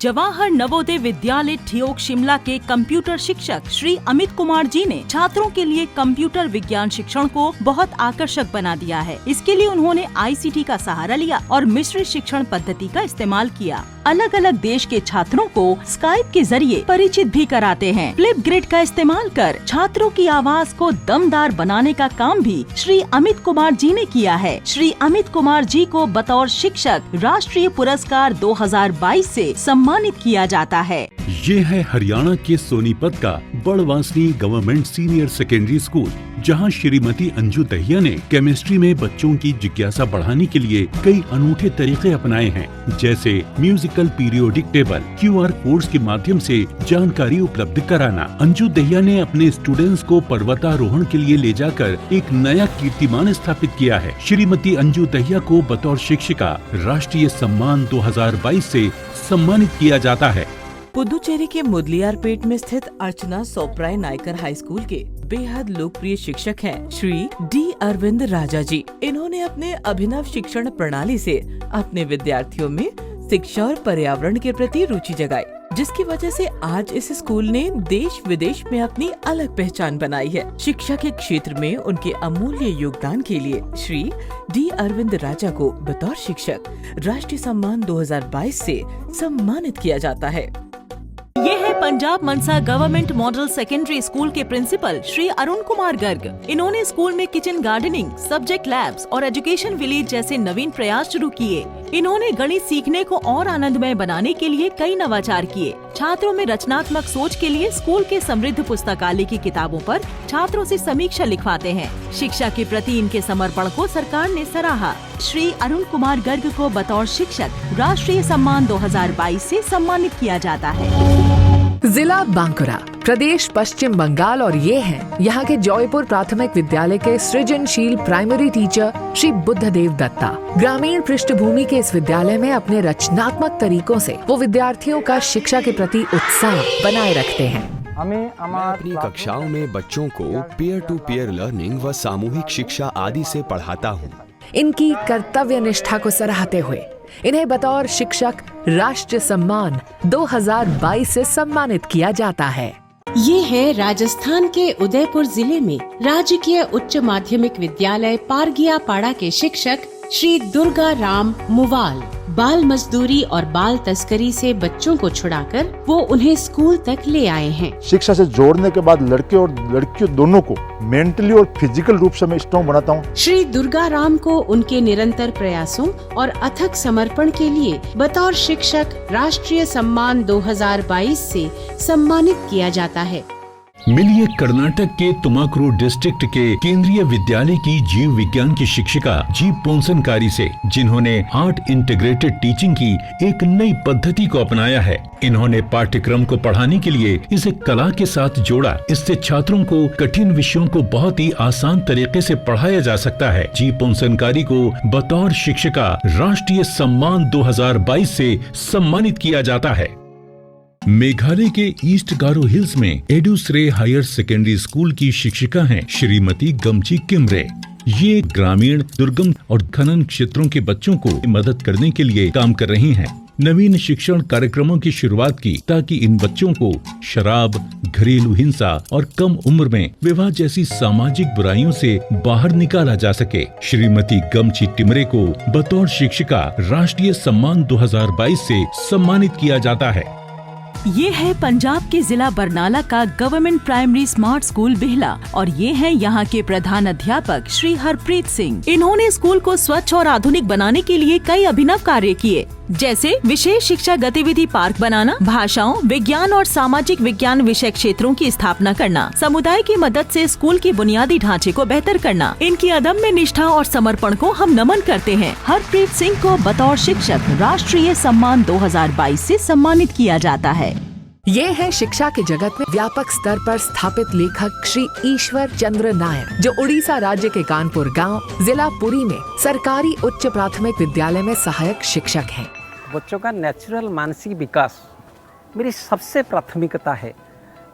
जवाहर नवोदय विद्यालय ठियोग शिमला के कंप्यूटर शिक्षक श्री अमित कुमार जी ने छात्रों के लिए कंप्यूटर विज्ञान शिक्षण को बहुत आकर्षक बना दिया है। इसके लिए उन्होंने ICT का सहारा लिया और मिश्रित शिक्षण पद्धति का इस्तेमाल किया। अलग अलग देश के छात्रों को स्काइप के जरिए परिचित भी कराते हैं। फ्लिप ग्रिड का इस्तेमाल कर छात्रों की आवाज को दमदार बनाने का काम भी श्री अमित कुमार जी ने किया है। श्री अमित कुमार जी को बतौर शिक्षक राष्ट्रीय पुरस्कार 2022 से सम्मानित किया जाता है। ये है हरियाणा के सोनीपत का Badwasni government senior secondary school, जहां श्रीमती अंजू दहिया ने केमिस्ट्री में बच्चों की जिज्ञासा बढ़ाने के लिए कई अनूठे तरीके अपनाए हैं, जैसे musical periodic table, QR codes के माध्यम से जानकारी उपलब्ध कराना। अंजू दहिया ने अपने स्टूडेंट्स को पर्वतारोहण के लिए ले जाकर एक नया कीर्तिमान स्थापित किया है। श्रीमती अंजू दहिया को बतौर शिक्षिका राष्ट्रीय सम्मान 2022 से सम्मानित किया जाता है। पुदुचेरी के मुदलियारपेट में स्थित अर्चना सोप्राय नायकर हाई स्कूल के बेहद लोकप्रिय शिक्षक हैं श्री D. अरविंद राजा जी। इन्होंने अपने अभिनव शिक्षण प्रणाली से अपने विद्यार्थियों में शिक्षा और पर्यावरण के प्रति रुचि जगाई, जिसकी वजह से आज इस स्कूल ने देश विदेश में अपनी अलग पहचान बनाई है। शिक्षा के क्षेत्र में उनके अमूल्य योगदान के लिए श्री D. अरविंद राजा को बतौर शिक्षक राष्ट्रीय सम्मान 2022 से सम्मानित किया जाता है। ये है पंजाब मनसा गवर्नमेंट मॉडल सेकेंडरी स्कूल के प्रिंसिपल श्री अरुण कुमार गर्ग। इन्होंने स्कूल में किचन गार्डनिंग, सब्जेक्ट लैब्स और एजुकेशन विलेज जैसे नवीन प्रयास शुरू किए। इन्होंने गणित सीखने को और आनंदमय बनाने के लिए कई नवाचार किए। छात्रों में रचनात्मक सोच के लिए स्कूल के समृद्ध पुस्तकालय की किताबों पर छात्रों से समीक्षा लिखवाते हैं। शिक्षा के प्रति इनके समर्पण को सरकार ने सराहा। श्री अरुण कुमार गर्ग को बतौर शिक्षक राष्ट्रीय सम्मान 2022 से सम्मानित किया जाता है। जिला बांकुरा, प्रदेश पश्चिम बंगाल और ये हैं यहाँ के जयपुर प्राथमिक विद्यालय के सृजनशील प्राइमरी टीचर श्री बुद्धदेव दत्ता। ग्रामीण पृष्ठभूमि के इस विद्यालय में अपने रचनात्मक तरीकों से वो विद्यार्थियों का शिक्षा के प्रति उत्साह बनाए रखते हैं। मैं अपनी कक्षाओं में बच्चों को पीयर टू पीयर लर्निंग व सामूहिक शिक्षा आदि से पढ़ाता हूँ। इनकी कर्तव्य निष्ठा को सराहते हुए इन्हें बतौर शिक्षक राष्ट्रीय सम्मान 2022 से सम्मानित किया जाता है। ये है राजस्थान के उदयपुर जिले में राजकीय उच्च माध्यमिक विद्यालय पारगिया पाड़ा के शिक्षक श्री दुर्गा राम मुवाल। बाल मजदूरी और बाल तस्करी से बच्चों को छुड़ाकर वो उन्हें स्कूल तक ले आए हैं। शिक्षा से जोड़ने के बाद लड़के और लड़कियों दोनों को मेंटली और फिजिकल रूप से मैं स्ट्रॉन्ग बनाता हूँ। श्री दुर्गा राम को उनके निरंतर प्रयासों और अथक समर्पण के लिए बतौर शिक्षक राष्ट्रीय सम्मान 2022 से सम्मानित किया जाता है। मिलिए कर्नाटक के तुमाकुरु डिस्ट्रिक्ट के केंद्रीय विद्यालय की जीव विज्ञान की शिक्षिका जी पोंसनकारी से, जिन्होंने आर्ट इंटीग्रेटेड टीचिंग की एक नई पद्धति को अपनाया है। इन्होंने पाठ्यक्रम को पढ़ाने के लिए इसे कला के साथ जोड़ा। इससे छात्रों को कठिन विषयों को बहुत ही आसान तरीके से पढ़ाया जा सकता है। जी पोंसनकारी को बतौर शिक्षिका राष्ट्रीय सम्मान 2022 से सम्मानित किया जाता है। मेघालय के ईस्ट गारो हिल्स में एडुश्रे हायर सेकेंडरी स्कूल की शिक्षिका हैं श्रीमती गमची किमरे। ये ग्रामीण, दुर्गम और खनन क्षेत्रों के बच्चों को मदद करने के लिए काम कर रही हैं। नवीन शिक्षण कार्यक्रमों की शुरुआत की ताकि इन बच्चों को शराब, घरेलू हिंसा और कम उम्र में विवाह जैसी सामाजिक बुराइयों से बाहर निकाला जा सके। श्रीमती गमची टिमरे को बतौर शिक्षिका राष्ट्रीय सम्मान 2022 से सम्मानित किया जाता है। ये है पंजाब के जिला बरनाला का गवर्नमेंट प्राइमरी स्मार्ट स्कूल बिहला और ये हैं यहाँ के प्रधान अध्यापक श्री हरप्रीत सिंह। इन्होंने स्कूल को स्वच्छ और आधुनिक बनाने के लिए कई अभिनव कार्य किए, जैसे विशेष शिक्षा गतिविधि पार्क बनाना, भाषाओं, विज्ञान और सामाजिक विज्ञान विषय क्षेत्रों की स्थापना करना, समुदाय की मदद से स्कूल की बुनियादी ढांचे को बेहतर करना। इनकी अदम्य निष्ठा और समर्पण को हम नमन करते हैं। हरप्रीत सिंह को बतौर शिक्षक राष्ट्रीय सम्मान 2022 से सम्मानित किया जाता है। ये है शिक्षा के जगत में व्यापक स्तर पर स्थापित लेखक श्री ईश्वर चंद्र नायर, जो उड़ीसा राज्य के कानपुर गांव, जिला पुरी में सरकारी उच्च प्राथमिक विद्यालय में सहायक शिक्षक हैं। बच्चों का नेचुरल मानसिक विकास मेरी सबसे प्राथमिकता है।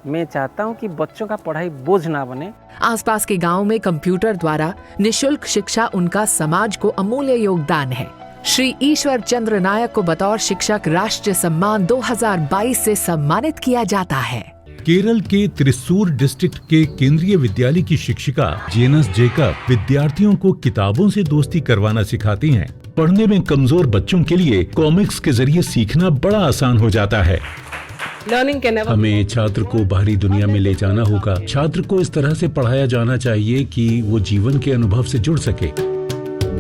मैं चाहता हूं कि बच्चों का पढ़ाई बोझ ना बने। आसपास के गांव में कंप्यूटर द्वारा निशुल्क शिक्षा उनका समाज को अमूल्य योगदान है। श्री ईश्वर चंद्र नायक को बतौर शिक्षक राष्ट्रीय सम्मान 2022 से सम्मानित किया जाता है। केरल के त्रिस्सूर डिस्ट्रिक्ट के केंद्रीय विद्यालय की शिक्षिका जेनस जेकब विद्यार्थियों को किताबों से दोस्ती करवाना सिखाती हैं। पढ़ने में कमजोर बच्चों के लिए कॉमिक्स के जरिए सीखना बड़ा आसान हो जाता है। हमें छात्र को बाहरी दुनिया में ले जाना होगा। छात्र को इस तरह से पढ़ाया जाना चाहिए कि वो जीवन के अनुभव से जुड़ सके।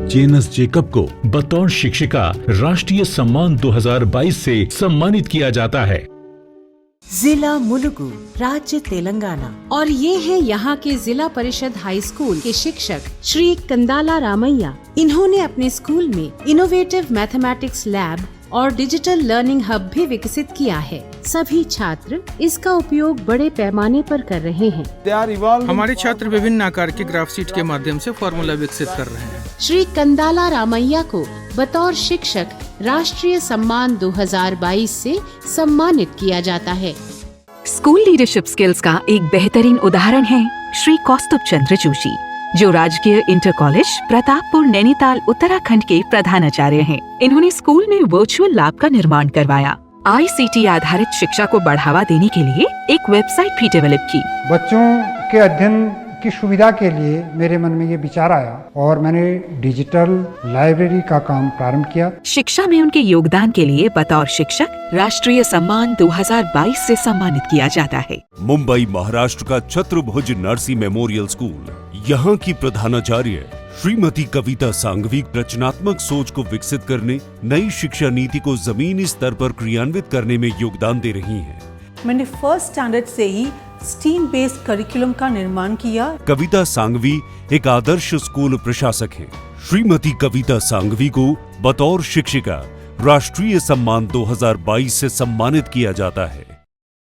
जेनस जेकब को बतौर शिक्षिका राष्ट्रीय सम्मान 2022 से सम्मानित किया जाता है। जिला मुलुगु, राज्य तेलंगाना। और ये है यहाँ के जिला परिषद हाई स्कूल के शिक्षक श्री कंदाला रामैया। इन्होंने अपने स्कूल में इनोवेटिव मैथमेटिक्स लैब और डिजिटल लर्निंग हब भी विकसित किया है। सभी छात्र इसका उपयोग बड़े पैमाने पर कर रहे हैं। हमारे छात्र विभिन्न आकार के ग्राफ शीट के माध्यम से फॉर्मूला विकसित कर रहे हैं। श्री कंदाला रामैया को बतौर शिक्षक राष्ट्रीय सम्मान 2022 से सम्मानित किया जाता है। स्कूल लीडरशिप स्किल्स का एक बेहतरीन उदाहरण है श्री कौस्तुभ चंद्र जोशी, जो राजकीय इंटर कॉलेज प्रतापपुर नैनीताल उत्तराखंड के प्रधानाचार्य हैं। इन्होंने स्कूल में वर्चुअल लैब का निर्माण करवाया। ICT आधारित शिक्षा को बढ़ावा देने के लिए एक वेबसाइट भी डेवलप की। बच्चों के अध्ययन की सुविधा के लिए मेरे मन में ये विचार आया और मैंने डिजिटल लाइब्रेरी का काम प्रारंभ किया। शिक्षा में उनके योगदान के लिए बतौर शिक्षक राष्ट्रीय सम्मान 2022 से सम्मानित किया जाता है। मुंबई महाराष्ट्र का छत्रभुज नरसी मेमोरियल स्कूल, यहाँ की प्रधानाचार्य श्रीमती कविता सांघवी रचनात्मक सोच को विकसित करने, नई शिक्षा नीति को जमीनी स्तर पर क्रियान्वित करने में योगदान दे रही हैं। मैंने फर्स्ट स्टैंडर्ड से ही स्टीम बेस्ड करिकुलम का निर्माण किया। कविता सांघवी एक आदर्श स्कूल प्रशासक हैं। श्रीमती कविता सांघवी को बतौर शिक्षिका राष्ट्रीय सम्मान 2022 से सम्मानित किया जाता है।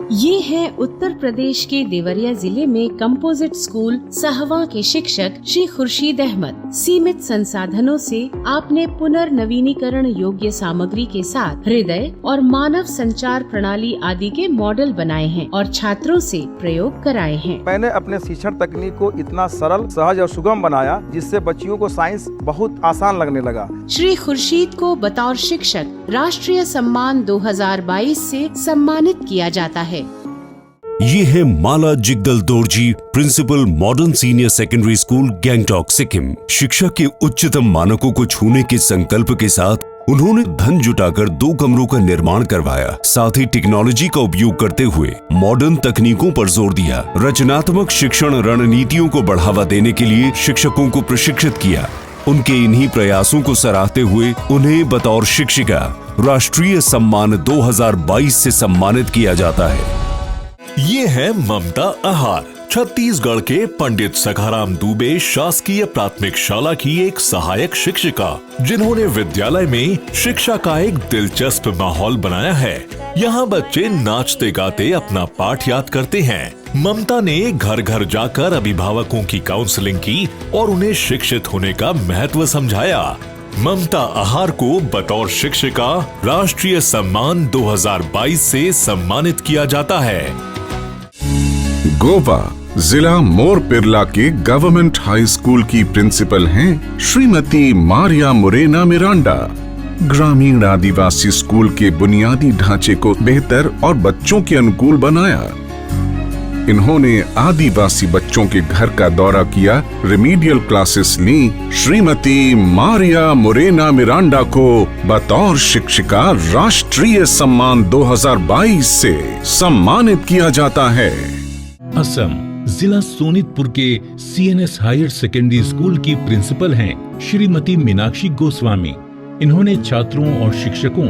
ये है उत्तर प्रदेश के देवरिया जिले में कंपोजिट स्कूल सहवा के शिक्षक श्री खुर्शीद अहमद। सीमित संसाधनों से आपने पुनर्नवीनीकरण योग्य सामग्री के साथ हृदय और मानव संचार प्रणाली आदि के मॉडल बनाए हैं और छात्रों से प्रयोग कराए हैं। मैंने अपने शिक्षण तकनीक को इतना सरल, सहज और सुगम बनाया जिससे बच्चियों को साइंस बहुत आसान लगने लगा। श्री खुर्शीद को बतौर शिक्षक राष्ट्रीय सम्मान 2022 से सम्मानित किया जाता है। ये है Mala Jigdal Dorji, principal modern senior secondary school Gangtok Sikkim. शिक्षा के उच्चतम मानकों को छूने के संकल्प के साथ उन्होंने धन जुटाकर 2 कमरों का निर्माण करवाया। साथ ही टेक्नोलॉजी का उपयोग करते हुए मॉडर्न तकनीकों पर जोर दिया। रचनात्मक शिक्षण रणनीतियों को बढ़ावा देने के लिए शिक्षकों को प्रशिक्षित किया। उनके इन्हीं प्रयासों को सराहते हुए उन्हें बतौर शिक्षिका राष्ट्रीय सम्मान 2022 से सम्मानित किया जाता है। ये है ममता आहार, छत्तीसगढ़ के पंडित सखाराम दुबे शासकीय प्राथमिक शाला की एक सहायक शिक्षिका, जिन्होंने विद्यालय में शिक्षा का एक दिलचस्प माहौल बनाया है। यहाँ बच्चे नाचते गाते अपना पाठ याद करते हैं। ममता ने घर घर जाकर अभिभावकों की काउंसलिंग की और उन्हें शिक्षित होने का महत्व समझाया। ममता आहार को बतौर शिक्षिका राष्ट्रीय सम्मान 2022 से सम्मानित किया जाता है। गोवा जिला मोरपिरला के गवर्नमेंट हाई स्कूल की प्रिंसिपल हैं श्रीमती मारिया मोरेना मिरांडा। ग्रामीण आदिवासी स्कूल के बुनियादी ढांचे को बेहतर और बच्चों के अनुकूल बनाया। इन्होंने आदिवासी बच्चों के घर का दौरा किया, रेमीडियल क्लासेस ली। श्रीमती मारिया मोरेना मिरांडा को बतौर शिक्षिका राष्ट्रीय सम्मान 2022 से सम्मानित किया जाता है। असम जिला सोनितपुर के CNS हायर सेकेंडरी स्कूल की प्रिंसिपल हैं श्रीमती मीनाक्षी गोस्वामी। इन्होंने छात्रों और शिक्षकों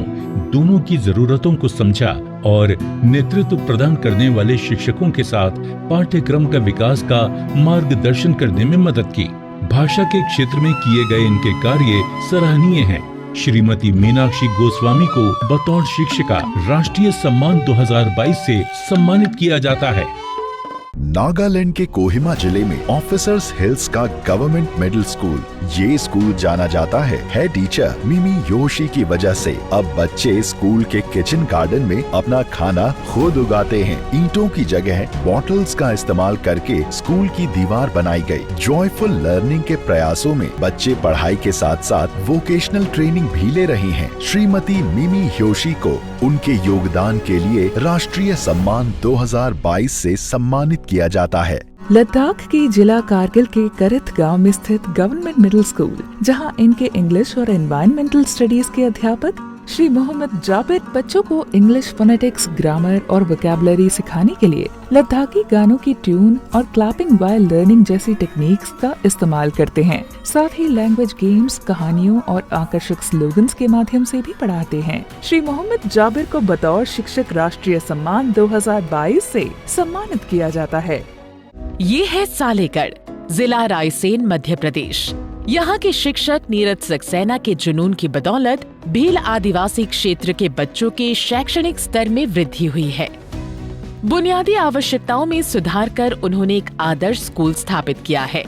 दोनों की जरूरतों को समझा और नेतृत्व प्रदान करने वाले शिक्षकों के साथ पाठ्यक्रम का विकास का मार्गदर्शन करने में मदद की। भाषा के क्षेत्र में किए गए इनके कार्य सराहनीय हैं। श्रीमती मीनाक्षी गोस्वामी को बतौर शिक्षिका राष्ट्रीय सम्मान 2022 से सम्मानित किया जाता है। नागालैंड के कोहिमा जिले में ऑफिसर्स हिल्स का गवर्नमेंट मिडिल स्कूल। ये स्कूल जाना जाता है टीचर मिमी योशी की वजह से। अब बच्चे स्कूल के किचन गार्डन में अपना खाना खुद उगाते हैं। ईंटों की जगह बॉटल्स का इस्तेमाल करके स्कूल की दीवार बनाई गई। जॉयफुल लर्निंग के प्रयासों में बच्चे पढ़ाई के साथ साथ वोकेशनल ट्रेनिंग भी ले रहे हैं। श्रीमती मिमी योशी को उनके योगदान के लिए राष्ट्रीय सम्मान 2022 से सम्मानित किया जाता है। लद्दाख के जिला कारगिल के करत गांव में स्थित गवर्नमेंट मिडिल स्कूल, जहां इनके इंग्लिश और एनवायरमेंटल स्टडीज के अध्यापक श्री मोहम्मद जाबिर बच्चों को इंग्लिश फोनेटिक्स, ग्रामर और वोकैबुलरी सिखाने के लिए लद्दाखी गानों की ट्यून और क्लैपिंग व्हाइल लर्निंग जैसी टेक्निक्स का इस्तेमाल करते हैं। साथ ही लैंग्वेज गेम्स, कहानियों और आकर्षक स्लोगन्स के माध्यम से भी पढ़ाते हैं। श्री मोहम्मद जाबिर को बतौर शिक्षक राष्ट्रीय सम्मान 2022 से सम्मानित किया जाता है। ये है सालेगढ़, जिला रायसेन, मध्य प्रदेश। यहाँ के शिक्षक नीरज सक्सेना के जुनून की बदौलत भील आदिवासी क्षेत्र के बच्चों के शैक्षणिक स्तर में वृद्धि हुई है। बुनियादी आवश्यकताओं में सुधार कर उन्होंने एक आदर्श स्कूल स्थापित किया है।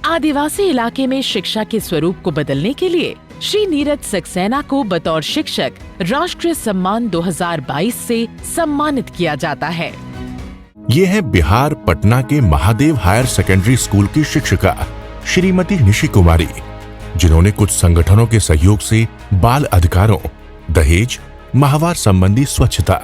आदिवासी इलाके में शिक्षा के स्वरूप को बदलने के लिए श्री नीरज सक्सेना को बतौर शिक्षक राष्ट्रीय सम्मान 2022 से सम्मानित किया जाता है। ये है बिहार पटना के महादेव हायर सेकेंडरी स्कूल की शिक्षिका श्रीमती निशि कुमारी, जिन्होंने कुछ संगठनों के सहयोग से बाल अधिकारों, दहेज, माहवार संबंधी स्वच्छता,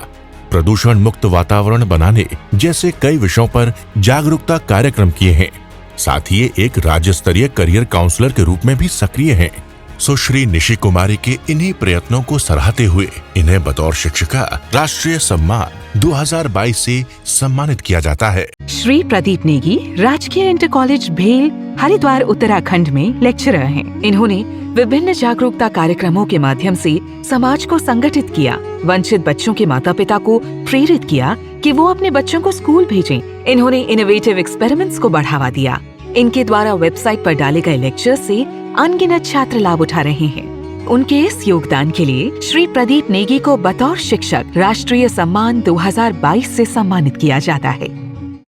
प्रदूषण मुक्त वातावरण बनाने जैसे कई विषयों पर जागरूकता कार्यक्रम किए हैं। साथ ही एक राज्य स्तरीय करियर काउंसलर के रूप में भी सक्रिय हैं। सुश्री निशि कुमारी के इन्हीं प्रयत्नों को सराहते हुए इन्हें बतौर शिक्षिका राष्ट्रीय सम्मान 2022 से सम्मानित किया जाता है। श्री प्रदीप नेगी राजकीय इंटर कॉलेज भेल, हरिद्वार, उत्तराखंड में लेक्चरर हैं। इन्होंने विभिन्न जागरूकता कार्यक्रमों के माध्यम से समाज को संगठित किया, वंचित बच्चों के माता पिता को प्रेरित किया कि वो अपने बच्चों को स्कूल भेजें। इन्होंने इनोवेटिव एक्सपेरिमेंट्स को बढ़ावा दिया। इनके द्वारा वेबसाइट पर डाले गए लेक्चर से अनगिनत छात्र लाभ उठा रहे हैं। उनके इस योगदान के लिए श्री प्रदीप नेगी को बतौर शिक्षक राष्ट्रीय सम्मान 2022 से सम्मानित किया जाता है।